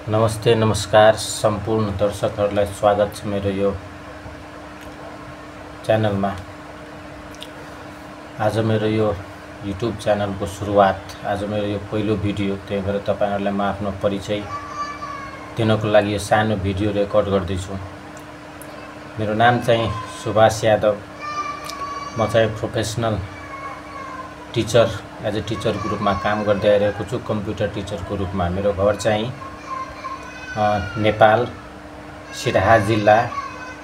नमस्ते नमस्कार सम्पूर्ण दर्शकहरूलाई स्वागत छ मेरो यो च्यानलमा। आज मेरो यो युट्युब च्यानलको सुरुवात, आज मेरो यो पहिलो भिडियो, त्यही भएर तपाईहरुलाई म आफ्नो परिचय दिनको लागि यो सानो भिडियो रेकर्ड गर्दैछु। मेरो नाम चाहिँ सुभाष यादव। म चाहिँ प्रोफेसनल टिचर एज ए टिचरको रूपमा काम गर्दै आइरहेको छु, कम्प्युटर टिचरको रूपमा। मेरो घर चाहिँ नेपाल सिराहा जिल्ला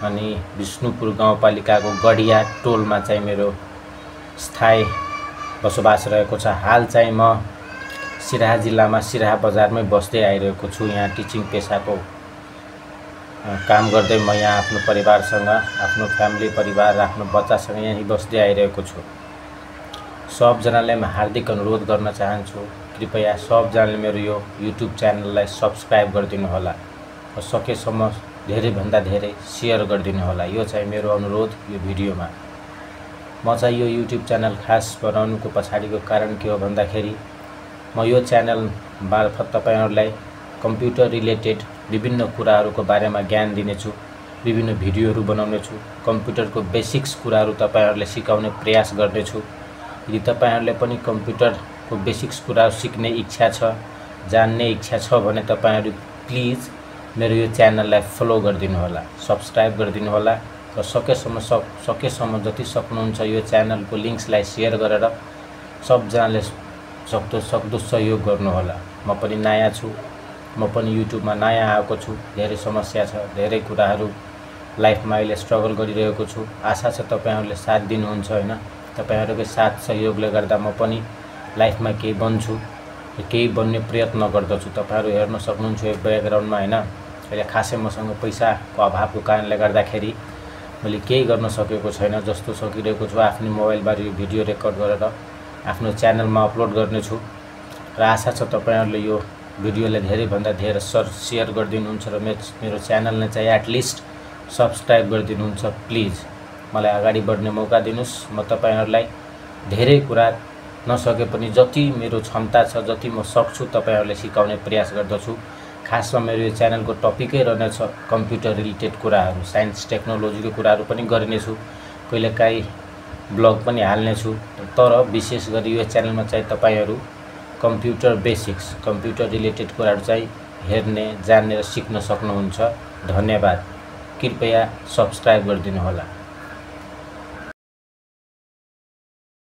अनि विष्णुपुर गाउँपालिकाको गढिया टोलमा चाहिँ मेरो स्थायी बसोबास रहेको छ। हाल चाहिँ म सिराहा जिल्लामा सिराहा बजारमै बस्दै आइरहेको छु। यहाँ टिचिङ पेसाको काम गर्दै म यहाँ आफ्नो परिवारसँग, आफ्नो फ्यामिली परिवार, आफ्नो बच्चासँग यही बस्दै आइरहेको छु। सबजनालाई म हार्दिक अनुरोध गर्न चाहन्छु, कृपया सबजनाले मेरो यो युट्युब च्यानललाई सब्स्क्राइब गरिदिनु होला र सकेसम्म धेरैभन्दा धेरै शेयर गरिदिनु होला। यो चाहिँ मेरो अनुरोध यो भिडियोमा। म चाहिँ यो युट्युब च्यानल खास बनाउनुको पछाडिको कारण के हो भन्दाखेरि म यो च्यानल मार्फत तपाईहरुलाई कम्प्युटर रिलेटेड विभिन्न कुराहरूको बारेमा ज्ञान दिनेछु, विभिन्न भिडियोहरू बनाउनेछु, कम्प्युटरको बेसिक्स कुराहरू तपाईहरुलाई सिकाउने प्रयास गर्नेछु। यदि तपाईहरुले पनि कम्प्युटरको बेसिक्स कुरा सिक्ने इच्छा छ, जान्ने इच्छा छ भने तपाईहरु प्लिज मेरो यो च्यानललाई फलो गरिदिनु होला, सब्स्क्राइब गरिदिनु होला र सकेसम्म जति सक्नुहुन्छ यो च्यानलको लिंक्सलाई शेयर गरेर सबजनाले सक्दो सहयोग गर्नु होला। म पनि नयाँ छु, म पनि युट्युबमा नयाँ आएको छु, धेरै समस्या छ, धेरै कुराहरू लाइफमा अहिले स्ट्रगल गरिरहेको छु। आशा छ तपाईहरुले साथ दिनुहुन्छ हैन। तपाईहरुको साथ सहयोगले गर्दा म पनि लाइफमा केही बन्छु, केही बन्ने प्रयत्न गर्दछु। तपाईहरु हेर्न सक्नुहुन्छ यो ब्याकग्राउन्डमा हैन, अहिले खासै मसँग पैसाको अभावको कारणले गर्दाखेरि मैले केही गर्न सकेको छैन। जस्तो सकिरहेको छु आफ्नो मोबाइलबाट यो भिडियो रेकर्ड गरेर आफ्नो च्यानलमा अपलोड गर्नेछु र आशा छ तपाईहरुले यो भिडियोलाई धेरैभन्दा धेरै शेयर गरिदिनुहुन्छ र मेरो च्यानललाई चाहिँ एटलिस्ट सब्स्क्राइब गरिदिनुहुन्छ। प्लिज मलाई अगाडि बढ्ने मौका दिनुस्। म तपाईहरुलाई धेरै कुरा नसके पनि जति मेरो क्षमता छ, जति म सक्छु तपाईहरुलाई सिकाउने प्रयास गर्दछु। खासमा मेरो यो च्यानलको टपिकै रहनेछ कम्प्युटर रिलेटेड कुराहरू, साइन्स टेक्नोलोजीको कुराहरू पनि गर्नेछु, कहिलेकाहीँ ब्लग पनि हाल्नेछु। तर विशेष गरी यो च्यानलमा चाहिँ तपाईहरु कम्प्युटर बेसिक्स, कम्प्युटर रिलेटेड कुराहरू चाहिँ हेर्ने, जान्ने र सिक्न सक्नुहुन्छ। धन्यवाद। कृपया सब्स्क्राइब गरिदिनु होला।